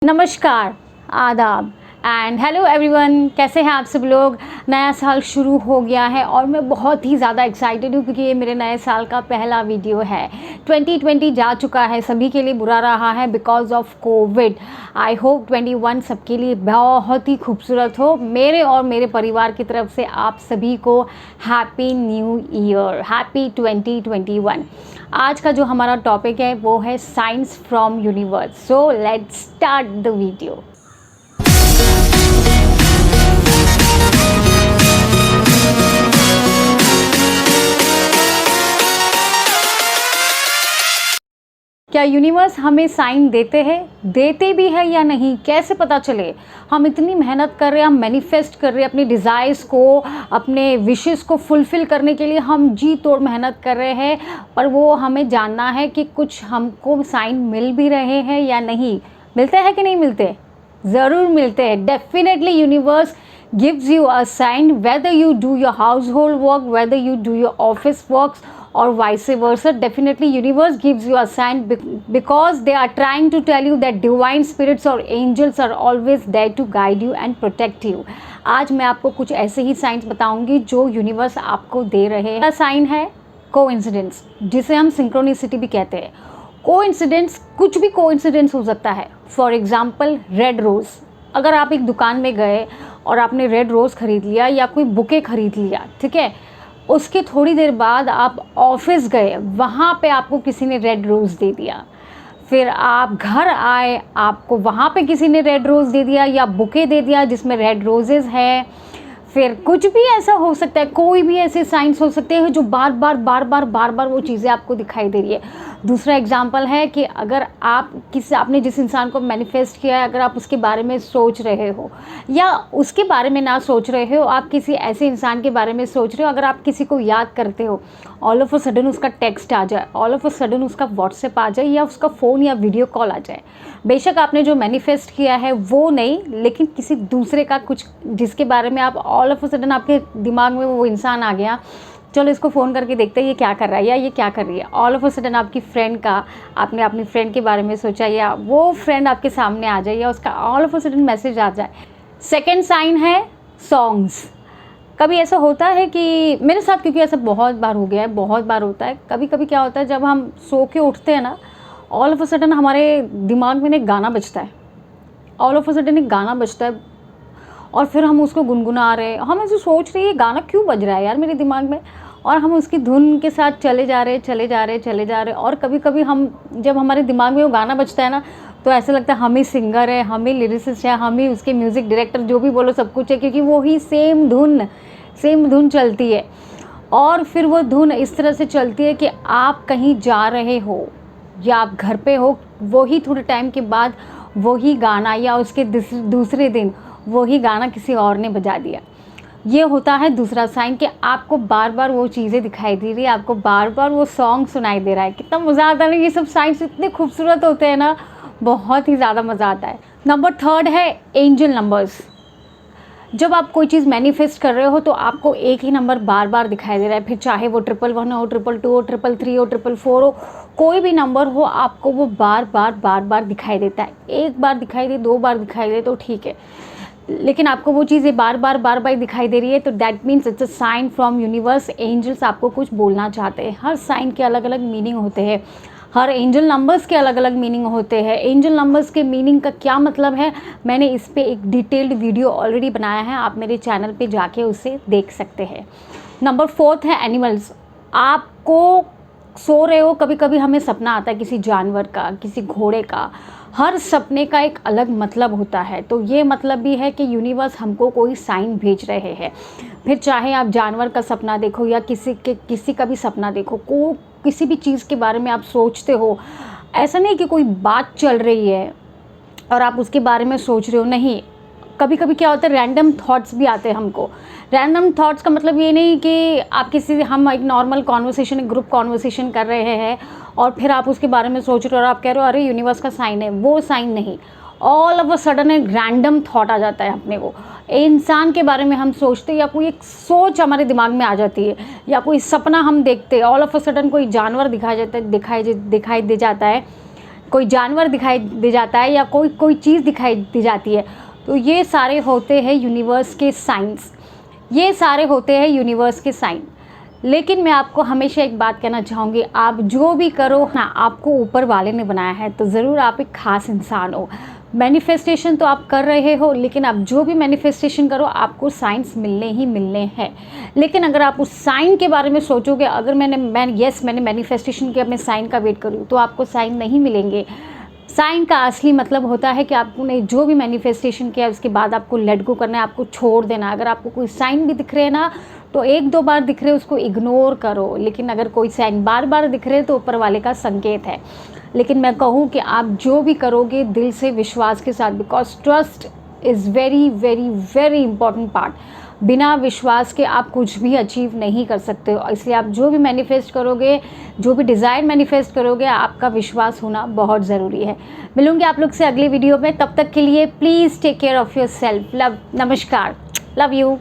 नमस्कार, आदाब and hello everyone. कैसे हैं आप सब लोग। नया साल शुरू हो गया है और मैं बहुत ही ज़्यादा एक्साइटेड हूँ क्योंकि ये मेरे नए साल का पहला वीडियो है। 2020 जा चुका है, सभी के लिए बुरा रहा है because of Covid. I hope 21 सबके लिए बहुत ही खूबसूरत हो। मेरे और मेरे परिवार की तरफ से आप सभी को हैप्पी न्यू ईयर, हैप्पी 2021। आज का जो हमारा टॉपिक है वो है science from universe. So let's start the video. क्या यूनिवर्स हमें साइन देते हैं, देते भी है या नहीं, कैसे पता चले। हम इतनी मेहनत कर रहे हैं, हम मैनिफेस्ट कर रहे हैं अपनी डिज़ायर्स को, अपने विशेस को फुलफ़िल करने के लिए हम जी तोड़ मेहनत कर रहे हैं, पर वो हमें जानना है कि कुछ हमको साइन मिल भी रहे हैं या नहीं। मिलते हैं कि नहीं मिलते? ज़रूर मिलते हैं। Definitely universe gives you a sign whether you do your household work, whether you do your office works or vice versa. Definitely universe gives you a sign because they are trying to tell you that divine spirits or angels are always there to guide you and protect you. आज मैं आपको कुछ ऐसे ही science बताऊंगी जो universe आपको दे रहे हैं। साइन है कोइंसिडेंस, जिसे हम सिंक्रोनिसिटी भी कहते हैं। कोइंसिडेंस, कुछ भी कोइंसिडेंस हो सकता है। फॉर एग्जाम्पल रेड रोज़, अगर आप एक दुकान में गए और आपने रेड रोज़ ख़रीद लिया या कोई बुके ख़रीद लिया, ठीक है, उसके थोड़ी देर बाद आप ऑफिस गए, वहाँ पे आपको किसी ने रेड रोज़ दे दिया। फिर आप घर आए, आपको वहाँ पे किसी ने रेड रोज़ दे दिया या बुके दे दिया जिसमें रेड रोजेज़ है। फिर कुछ भी ऐसा हो सकता है, कोई भी ऐसे साइंस हो सकते हैं जो बार बार वो चीज़ें आपको दिखाई दे रही है। दूसरा एग्जांपल है कि अगर आपने जिस इंसान को मैनिफेस्ट किया है, अगर आप उसके बारे में सोच रहे हो या उसके बारे में ना सोच रहे हो, आप किसी ऐसे इंसान के बारे में सोच रहे हो, अगर आप किसी को याद करते हो, ऑल ऑफ अ सडन उसका टेक्स्ट आ जाए, ऑल ऑफ अ सडन उसका व्हाट्सएप आ जाए या उसका फ़ोन या वीडियो कॉल आ जाए। बेशक आपने जो मैनिफेस्ट किया है वो नहीं, लेकिन किसी दूसरे का कुछ, जिसके बारे में आप ऑल ऑफ अ सडन आपके दिमाग में वो इंसान आ गया, चलो इसको फ़ोन करके देखते हैं ये क्या कर रहा है या ये क्या कर रही है। ऑल ऑफ अ सडन आपकी फ्रेंड का, आपने अपनी फ्रेंड के बारे में सोचा या वो फ्रेंड आपके सामने आ जाए या उसका all of a sudden message आ जाए। सेकेंड साइन है सॉन्ग्स। कभी ऐसा होता है कि मेरे साथ, क्योंकि ऐसा बहुत बार हो गया है, बहुत बार होता है, कभी कभी क्या होता है जब हम सो के उठते हैं ना, ऑल ऑफ अ सडन हमारे दिमाग में एक गाना बजता है, ऑल ऑफ अ सडन एक गाना बजता है और फिर हम उसको गुनगुना रहे हैं। हम ऐसे सोच रहे हैं ये गाना क्यों बज रहा है यार मेरे दिमाग में, और हम उसकी धुन के साथ चले जा रहे। और कभी कभी हम, जब हमारे दिमाग में वो गाना बजता है ना, तो ऐसा लगता है हम ही सिंगर है, हम ही लिरिसिस्ट है, हम ही उसके म्यूज़िक डायरेक्टर, जो भी बोलो सब कुछ है, क्योंकि वो ही सेम धुन चलती है। और फिर वो धुन इस तरह से चलती है कि आप कहीं जा रहे हो या आप घर पे हो, वही थोड़े टाइम के बाद वही गाना या उसके दूसरे दिन वही गाना किसी और ने बजा दिया। ये होता है दूसरा साइन कि आपको बार बार वो चीज़ें दिखाई दे रही है, आपको बार बार वो सॉन्ग सुनाई दे रहा है। कितना मज़ा आता है ना, ये सब साइंस इतने खूबसूरत होते हैं ना, बहुत ही ज़्यादा मज़ा आता है। नंबर थर्ड है एंजल नंबर्स। जब आप कोई चीज़ मैनिफेस्ट कर रहे हो तो आपको एक ही नंबर बार बार दिखाई दे रहा है, फिर चाहे वो 111 हो, 222 हो, 333 हो, 444 हो, कोई भी नंबर हो, आपको वो बार बार दिखाई देता है। एक बार दिखाई दे, दो बार दिखाई दे तो ठीक है, लेकिन आपको वो चीज़ें बार बार दिखाई दे रही है, तो that means it's a sign from universe. Angels आपको कुछ बोलना चाहते हैं। हर साइन के अलग अलग मीनिंग होते हैं, हर एंजल नंबर्स के अलग अलग मीनिंग होते हैं। एंजल नंबर्स के मीनिंग का क्या मतलब है, मैंने इस पर एक डिटेल्ड वीडियो ऑलरेडी बनाया है, आप मेरे चैनल पे जाके उसे देख सकते हैं। नंबर फोर्थ है एनिमल्स। आपको सो रहे हो, कभी कभी हमें सपना आता है किसी जानवर का, किसी घोड़े का। हर सपने का एक अलग मतलब होता है, तो ये मतलब भी है कि यूनिवर्स हमको कोई साइन भेज रहे हैं। फिर चाहे आप जानवर का सपना देखो या किसी का भी सपना देखो, किसी भी चीज़ के बारे में आप सोचते हो, ऐसा नहीं कि कोई बात चल रही है और आप उसके बारे में सोच रहे हो, नहीं। कभी कभी क्या होता है, रैंडम थॉट्स भी आते हैं हमको। रैंडम थॉट्स का मतलब ये नहीं कि आप हम एक नॉर्मल कॉन्वर्सेशन, एक ग्रुप कॉन्वर्सेशन कर रहे हैं और फिर आप उसके बारे में सोच रहे हो और आप कह रहे हो अरे यूनिवर्स का साइन है, वो साइन नहीं। ऑल ऑफ अ सडन एक रैंडम थॉट आ जाता है अपने को, इंसान के बारे में हम सोचते हैं या कोई एक सोच हमारे दिमाग में आ जाती है या कोई सपना हम देखते हैं, ऑल ऑफ अ सडन कोई जानवर दिखाई दे जाता है, कोई जानवर दिखाई दे जाता है या कोई चीज़ दिखाई दी जाती है, तो ये सारे होते हैं यूनिवर्स के साइंस, ये सारे होते हैं यूनिवर्स के साइन। लेकिन मैं आपको हमेशा एक बात कहना चाहूँगी, आप जो भी करो ना, आपको ऊपर वाले ने बनाया है, तो ज़रूर आप एक ख़ास इंसान हो। मैनिफेस्टेशन तो आप कर रहे हो, लेकिन आप जो भी मैनिफेस्टेशन करो आपको साइंस मिलने ही मिलने हैं। लेकिन अगर आप उस साइन के बारे में सोचोगे, अगर मैंने मैनिफेस्टेशन किया, मैं साइन का वेट करूँ, तो आपको साइन नहीं मिलेंगे। साइन का असली मतलब होता है कि आपने जो भी मैनिफेस्टेशन किया उसके बाद आपको लेट गो करना है, आपको छोड़ देना है। अगर आपको कोई साइन भी दिख रहे हैं ना, तो 1-2 बार दिख रहे उसको इग्नोर करो, लेकिन अगर कोई साइन बार बार दिख रहे तो ऊपर वाले का संकेत है। लेकिन मैं कहूँ कि आप जो भी करोगे दिल से विश्वास के साथ, because trust is very very very important part. बिना विश्वास के आप कुछ भी अचीव नहीं कर सकते हो। इसलिए आप जो भी मैनिफेस्ट करोगे, जो भी डिज़ायर मैनिफेस्ट करोगे, आपका विश्वास होना बहुत ज़रूरी है। मिलूंगी आप लोग से अगली वीडियो में, तब तक के लिए please take care of yourself. Love, नमस्कार, लव यू।